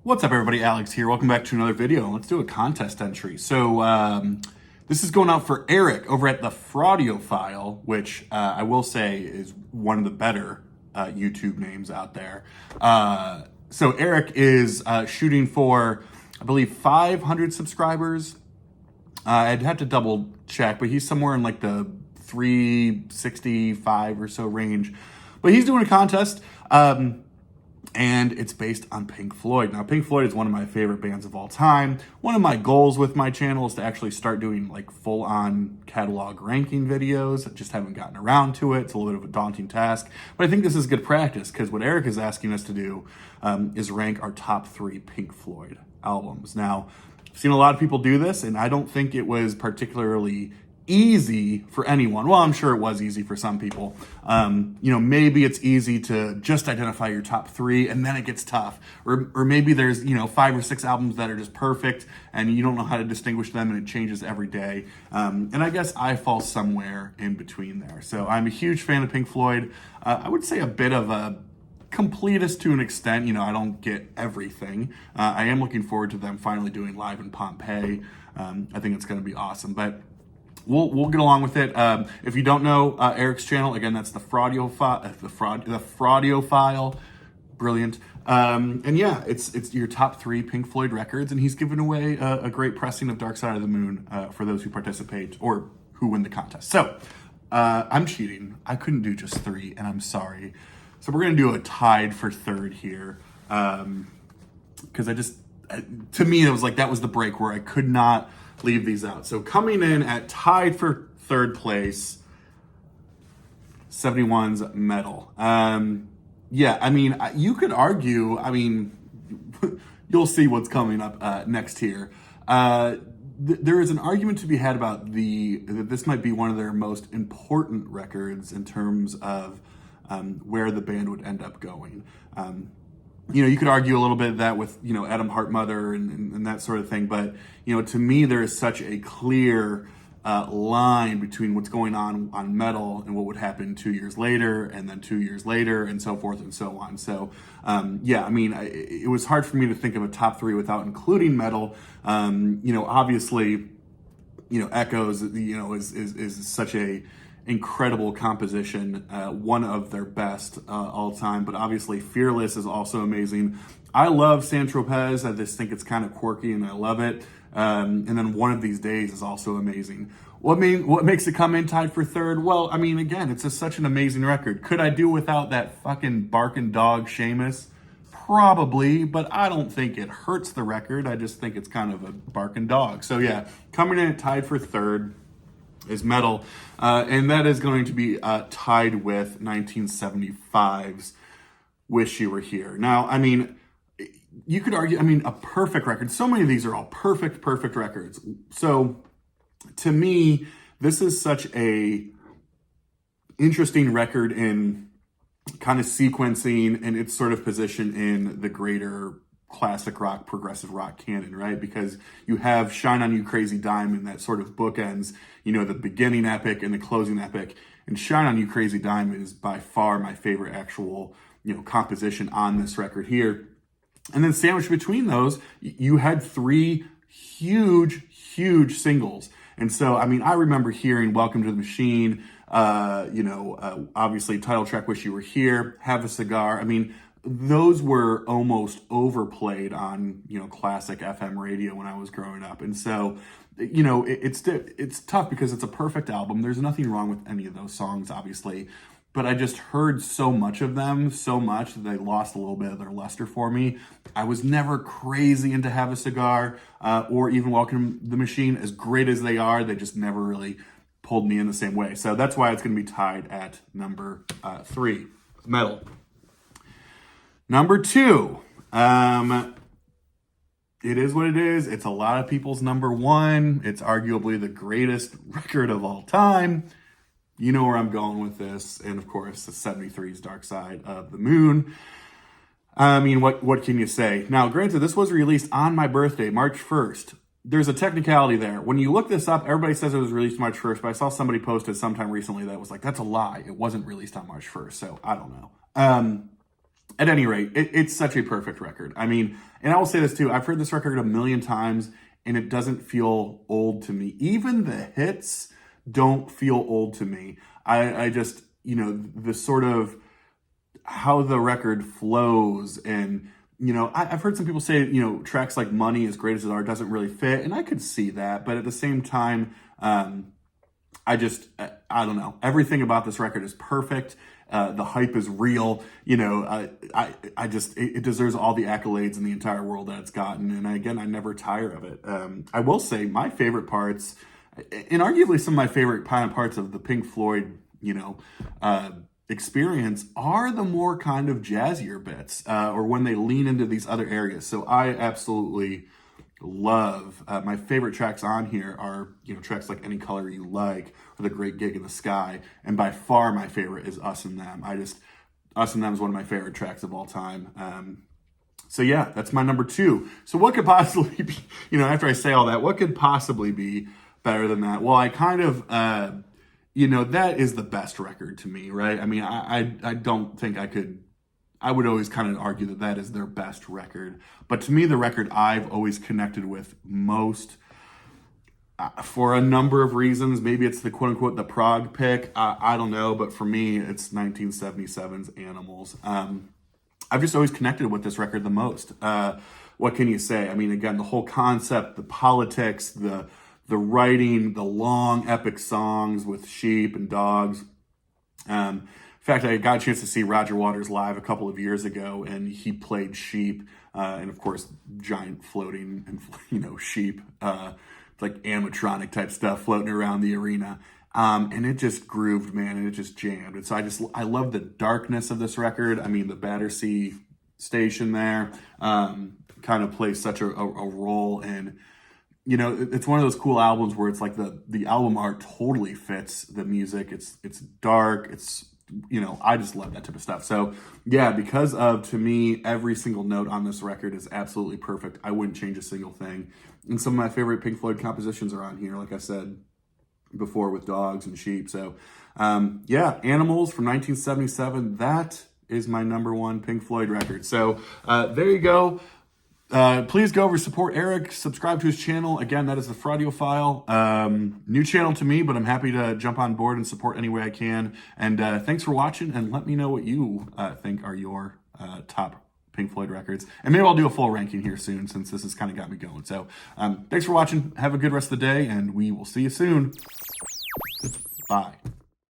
What's up, everybody? Alex here. Welcome back to another video. Let's do a contest entry. So this is going out for Eric over at the Fraudiophile, which I will say is one of the better YouTube names out there. So Eric is shooting for, I believe, 500 subscribers. I'd have to double check, but he's somewhere in like the 365 or so range. But he's doing a contest. And it's based on Pink Floyd. Now, Pink Floyd is one of my favorite bands of all time. One of my goals with my channel is to actually start doing like full-on catalog ranking videos. I just haven't gotten around to it. It's a little bit of a daunting task, but I think this is good practice because what Eric is asking us to do is rank our top 3 Pink Floyd albums. Now, I've seen a lot of people do this, and I don't think it was particularly easy for anyone. Well, I'm sure it was easy for some people. Maybe it's easy to just identify your top 3 and then it gets tough. Or maybe there's, 5 or 6 albums that are just perfect and you don't know how to distinguish them and it changes every day. And I guess I fall somewhere in between there. So I'm a huge fan of Pink Floyd. I would say a bit of a completist to an extent. I don't get everything. I am looking forward to them finally doing live in Pompeii. I think it's going to be awesome. But We'll get along with it. If you don't know Eric's channel, again, that's the Fraudiophile. Brilliant. And yeah, it's your top 3 Pink Floyd records, and he's giving away a great pressing of Dark Side of the Moon for those who participate or who win the contest. So I'm cheating. I couldn't do just 3, and I'm sorry. So we're gonna do a tied for 3rd here, because to me it was like that was the break where I could not leave these out. So coming in at tied for 3rd place, 71's Metal. You could argue, you'll see what's coming up next here. There is an argument to be had about that this might be one of their most important records in terms of where the band would end up going. You could argue a little bit of that with, Adam Hartmother and that sort of thing. But, to me, there is such a clear line between what's going on Metal and what would happen 2 years later and then 2 years later and so forth and so on. So, it was hard for me to think of a top 3 without including Metal. Obviously, Echoes, is such a incredible composition, one of their best all time, but obviously Fearless is also amazing. I love Saint-Tropez. I just think it's kind of quirky and I love it. And then One of These Days is also amazing. What makes it come in tied for 3rd? Well, again, it's just such an amazing record. Could I do without that fucking barking dog Seamus? Probably, but I don't think it hurts the record. I just think it's kind of a barking dog. So yeah, coming in tied for 3rd is Metal, and that is going to be tied with 1975's Wish You Were Here. Now, you could argue, a perfect record. So many of these are all perfect records. So to me, this is such a interesting record in kind of sequencing and its sort of position in the greater classic rock, progressive rock canon, right? Because you have Shine On You Crazy Diamond that sort of bookends, the beginning epic and the closing epic. And Shine On You Crazy Diamond is by far my favorite actual, composition on this record here. And then sandwiched between those, you had 3 huge singles. And so, I remember hearing Welcome to the Machine, obviously title track Wish You Were Here, Have a Cigar. Those were almost overplayed on, classic FM radio when I was growing up. And so, it's tough because it's a perfect album. There's nothing wrong with any of those songs, obviously. But I just heard so much of them, so much that they lost a little bit of their luster for me. I was never crazy into Have a Cigar or even Welcome to the Machine. As great as they are, they just never really pulled me in the same way. So that's why it's going to be tied at number 3, Metal. Number 2, it is what it is. It's a lot of people's number 1. It's arguably the greatest record of all time. You know where I'm going with this. And of course, the 73's Dark Side of the Moon. What can you say? Now, granted, this was released on my birthday, March 1st. There's a technicality there. When you look this up, everybody says it was released March 1st, but I saw somebody posted sometime recently that was like, that's a lie. It wasn't released on March 1st, so I don't know. At any rate, it's such a perfect record. I mean, and I will say this too, I've heard this record a million times and it doesn't feel old to me. Even the hits don't feel old to me. I just, the sort of how the record flows, and I've heard some people say, tracks like Money, as great as it are, doesn't really fit, and I could see that, but at the same time, I don't know. Everything about this record is perfect. The hype is real. It deserves all the accolades in the entire world that it's gotten. And again, I never tire of it. I will say my favorite parts, and arguably some of my favorite parts of the Pink Floyd, experience, are the more kind of jazzier bits, or when they lean into these other areas. So I absolutely love, my favorite tracks on here are, tracks like Any Color You Like or The Great Gig in the Sky. And by far my favorite is Us and Them. Us and Them is one of my favorite tracks of all time. So yeah, that's my number 2. So what could possibly be, after I say all that, what could possibly be better than that? Well, I kind of, that is the best record to me, right? I mean, I don't think I would always kind of argue that is their best record. But to me, the record I've always connected with most, for a number of reasons, maybe it's the quote-unquote the prog pick, I don't know, but for me, it's 1977's Animals. I've just always connected with this record the most. What can you say? I mean, again, the whole concept, the politics, the writing, the long epic songs with sheep and dogs. In fact, I got a chance to see Roger Waters live a couple of years ago, and he played sheep, and of course, giant floating and sheep, like animatronic type stuff floating around the arena, and it just grooved, man, and it just jammed. And so I love the darkness of this record. I mean, the Battersea Station there kind of plays such a role in. It's one of those cool albums where it's like the album art totally fits the music. It's dark. It's I just love that type of stuff. So yeah, because of, to me, every single note on this record is absolutely perfect. I wouldn't change a single thing. And some of my favorite Pink Floyd compositions are on here, like I said before, with dogs and sheep. So yeah, Animals from 1977. That is my number 1 Pink Floyd record. So there you go. Please go over, support Eric, subscribe to his channel. Again, that is the Fraudiophile. New channel to me, but I'm happy to jump on board and support any way I can. And thanks for watching, and let me know what you think are your top Pink Floyd records. And maybe I'll do a full ranking here soon, since this has kind of got me going. So thanks for watching. Have a good rest of the day, and we will see you soon. Bye.